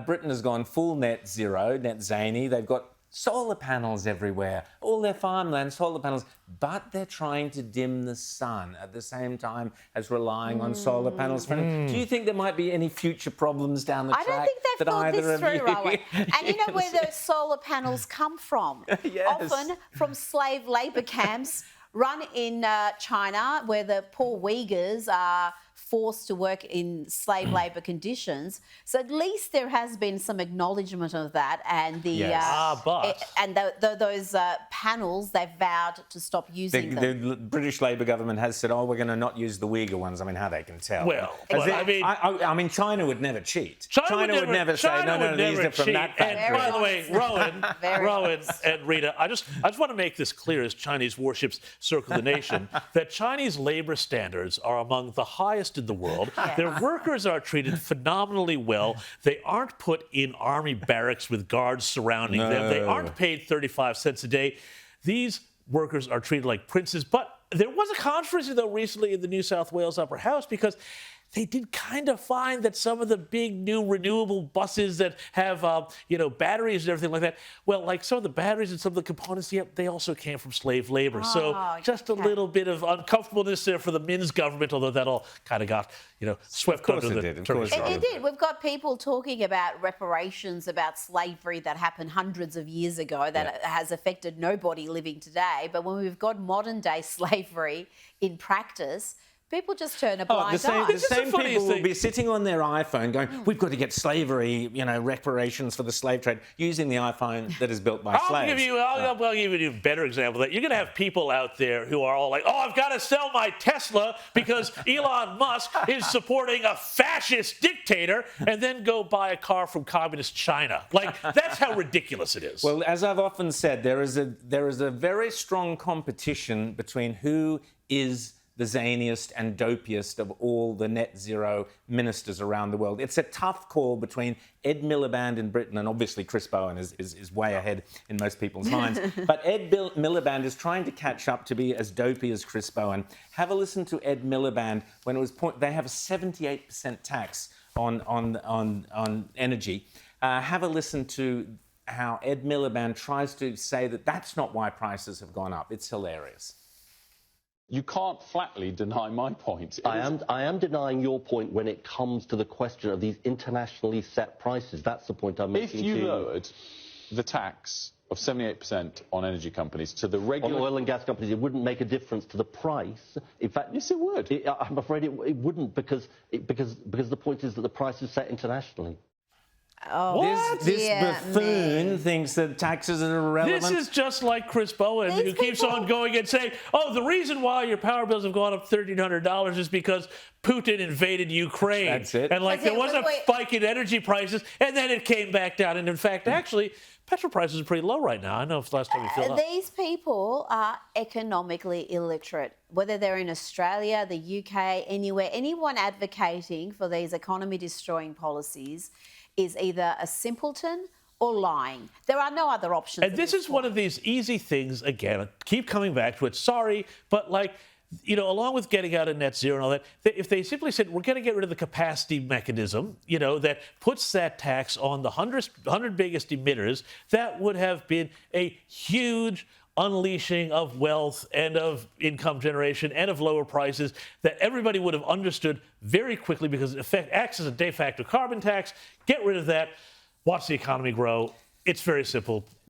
Britain has gone full net zero, net zany. They've got solar panels everywhere, all their farmland, solar panels, but they're trying to dim the sun at the same time as relying on solar panels. Do you think there might be any future problems down the track? I don't think they've thought this through, Rowan. And you know where those solar panels come from? Yes. Often from slave labour camps run in China, where the poor Uyghurs are forced to work in slave labour conditions. So at least there has been some acknowledgement of that, and those panels, they've vowed to stop using them. The British Labour government has said, "Oh, we're going to not use the Uyghur ones." I mean, how they can tell? Well, I mean, China would never cheat. China would never say, "No, these are from that factory." And by the way, Rowan and Rita, I just want to make this clear as Chinese warships circle the nation that Chinese labour standards are among the highest in the world. Their workers are treated phenomenally well. They aren't put in army barracks with guards surrounding them. They aren't paid 35 cents a day. These workers are treated like princes. But there was a controversy, though, recently in the New South Wales Upper House because they did kind of find that some of the big new renewable buses that have, batteries and everything like that, well, like some of the batteries and some of the components, they also came from slave labor. So just a little bit of uncomfortableness there for the Min's government, although that all kind of got, swept under the Turkish rug. It did. We've got people talking about reparations, about slavery that happened hundreds of years ago that has affected nobody living today. But when we've got modern day slavery in practice, people just turn a blind eye. The same people will be sitting on their iPhone going, "We've got to get slavery, reparations for the slave trade," using the iPhone that is built by slaves. I'll give you a better example of that. You're going to have people out there who are all like, "Oh, I've got to sell my Tesla because Elon Musk is supporting a fascist dictator," and then go buy a car from communist China. Like, that's how ridiculous it is. Well, as I've often said, there is a very strong competition between who is the zaniest and dopiest of all the net zero ministers around the world. It's a tough call between Ed Miliband in Britain, and obviously Chris Bowen is way ahead in most people's minds. But Ed Miliband is trying to catch up to be as dopey as Chris Bowen. Have a listen to Ed Miliband when it was they have a 78% tax on energy. Have a listen to how Ed Miliband tries to say that that's not why prices have gone up. It's hilarious. You can't flatly deny my point. I am denying your point when it comes to the question of these internationally set prices. That's the point I'm making. If you lowered the tax of 78% on energy companies to the regular... On oil and gas companies, it wouldn't make a difference to the price. In fact... Yes, it would. I'm afraid it wouldn't because the point is that the price is set internationally. Oh, this buffoon thinks that taxes are irrelevant. This is just like Chris Bowen, who keeps on going and saying, "Oh, the reason why your power bills have gone up $1,300 is because Putin invaded Ukraine." That's it. And there was a spike in energy prices, and then it came back down. And in fact, actually, petrol prices are pretty low right now. I know if the last time you filled up. These people are economically illiterate, whether they're in Australia, the UK, anywhere. Anyone advocating for these economy-destroying policies is either a simpleton or lying. There are no other options. And this is one of these easy things, again, I keep coming back to it, sorry, but along with getting out of net zero and all that, if they simply said, we're going to get rid of the capacity mechanism, that puts that tax on the 100 biggest emitters, that would have been a huge unleashing of wealth and of income generation and of lower prices that everybody would have understood very quickly because it acts as a de facto carbon tax. Get rid of that. Watch the economy grow. It's very simple.